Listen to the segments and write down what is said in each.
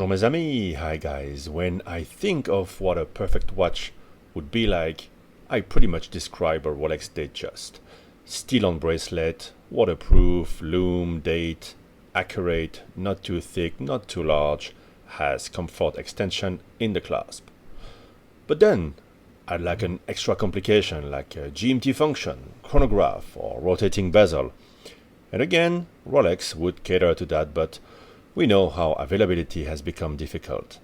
Bonjour mes amis, hi guys. When I think of what a perfect watch would be like, I pretty much describe a Rolex Datejust. Steel on bracelet, waterproof, lume, date, accurate, not too thick, not too large, has comfort extension in the clasp. But then, I'd like an extra complication like a GMT function, chronograph, or rotating bezel. And again, Rolex would cater to that, but we know how availability has become difficult.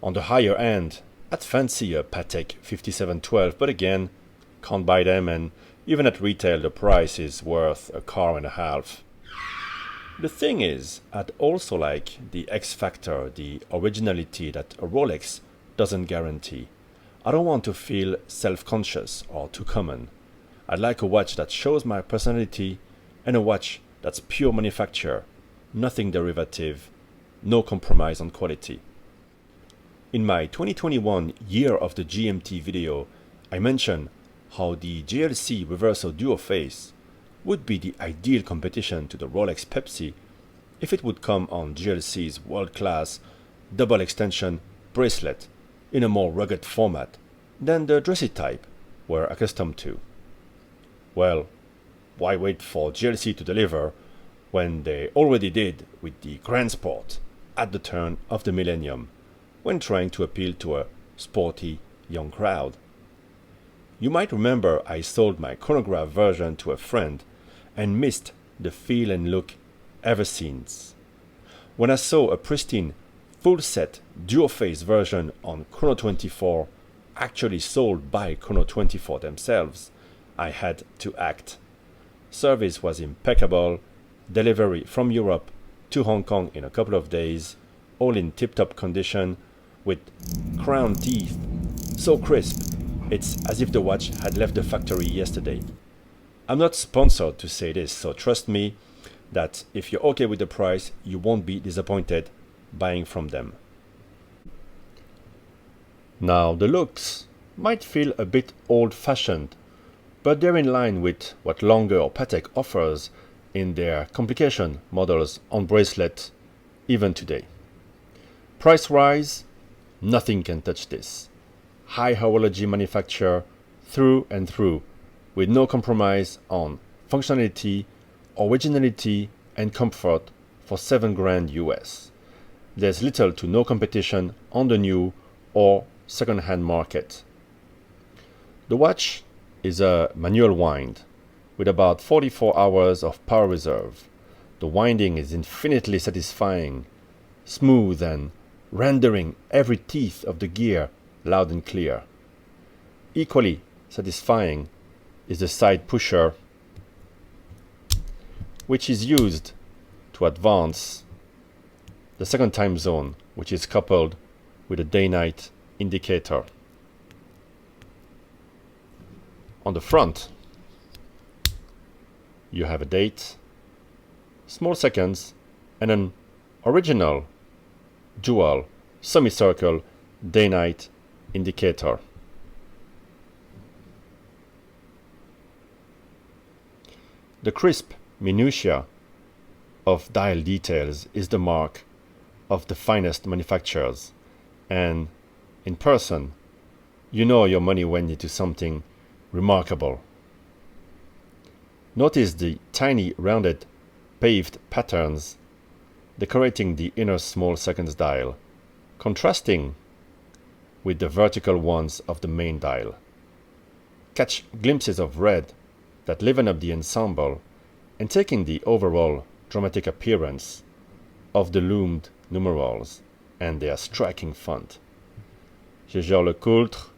On the higher end, I'd fancy a Patek 5712, but again, can't buy them, and even at retail the price is worth a car and a half. The thing is, I'd also like the X factor, the originality that a Rolex doesn't guarantee. I don't want to feel self-conscious or too common. I'd like a watch that shows my personality and a watch that's pure manufacture, nothing derivative, no compromise on quality. In my 2021 Year of the GMT video, I mentioned how the JLC Reverso Duoface would be the ideal competition to the Rolex Pepsi if it would come on JLC's world-class double extension bracelet in a more rugged format than the dressy type we're accustomed to. Well, why wait for JLC to deliver when they already did with the Gran'Sport at the turn of the millennium when trying to appeal to a sporty young crowd? You might remember I sold my chronograph version to a friend and missed the feel and look ever since. When I saw a pristine full-set Duoface version on Chrono24 actually sold by Chrono24 themselves, I had to act. Service was impeccable, delivery from Europe to Hong Kong in a couple of days, all in tip-top condition, with crown teeth so crisp, it's as if the watch had left the factory yesterday. I'm not sponsored to say this, so trust me that if you're okay with the price, you won't be disappointed buying from them. Now, the looks might feel a bit old-fashioned, but they're in line with what Lange or Patek offers in their complication models on bracelet even today. Price-wise, nothing can touch this. High horology manufacture through and through, with no compromise on functionality, originality, and comfort for $7,000 US. There's little to no competition on the new or second-hand market. The watch is a manual wind with about 44 hours of power reserve. The winding is infinitely satisfying, smooth and rendering every teeth of the gear loud and clear. Equally satisfying is the side pusher, which is used to advance the second time zone, which is coupled with a day-night indicator. On the front, you have a date, small seconds, and an original dual semicircle day-night indicator. The crisp minutiae of dial details is the mark of the finest manufacturers, and in person, you know your money went into something remarkable. Notice the tiny rounded paved patterns decorating the inner small seconds dial, contrasting with the vertical ones of the main dial. Catch glimpses of red that liven up the ensemble and taking the overall dramatic appearance of the loomed numerals and their striking font. Jaeger-LeCoultre,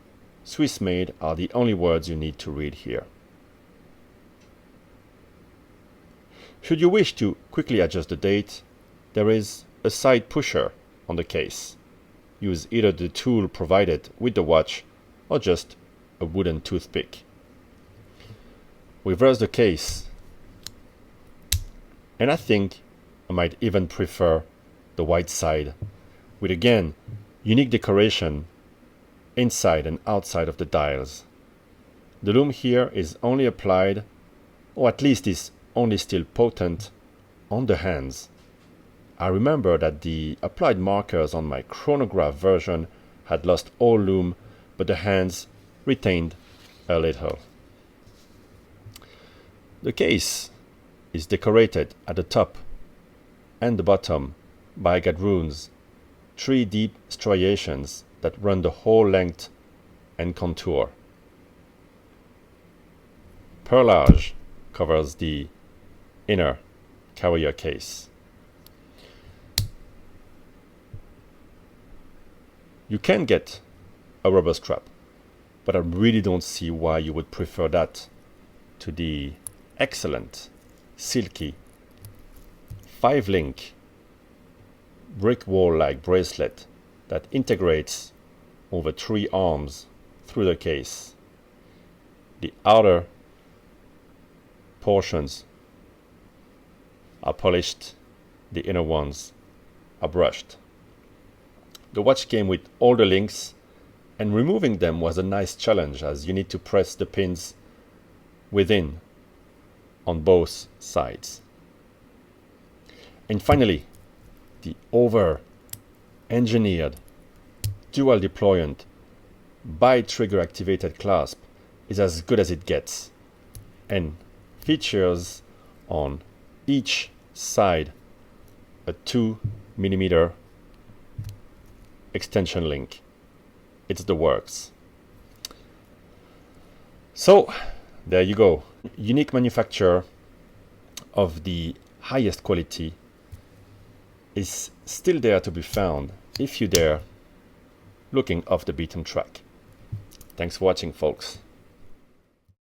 Swiss made are the only words you need to read here. Should you wish to quickly adjust the date, there is a side pusher on the case. Use either the tool provided with the watch or just a wooden toothpick. Reverse the case, and I think I might even prefer the white side, with again unique decoration inside and outside of the dials. The lume here is only applied, or at least is only still potent, on the hands. I remember that the applied markers on my chronograph version had lost all lume, but the hands retained a little. The case is decorated at the top and the bottom by gadroons, 3 deep striations that run the whole length and contour. Perlage covers the inner carrier case. You can get a rubber strap, but I really don't see why you would prefer that to the excellent, silky, 5-link brick wall-like bracelet that integrates over 3 arms through the case. The outer portions are polished, the inner ones are brushed. The watch came with all the links, and removing them was a nice challenge as you need to press the pins within on both sides. And finally, the over-engineered dual deployant bi-trigger activated clasp is as good as it gets and features on each side a 2mm extension link. It's the works. So there you go. Unique manufacturer of the highest quality is still there to be found if you dare looking off the beaten track. Thanks for watching, folks.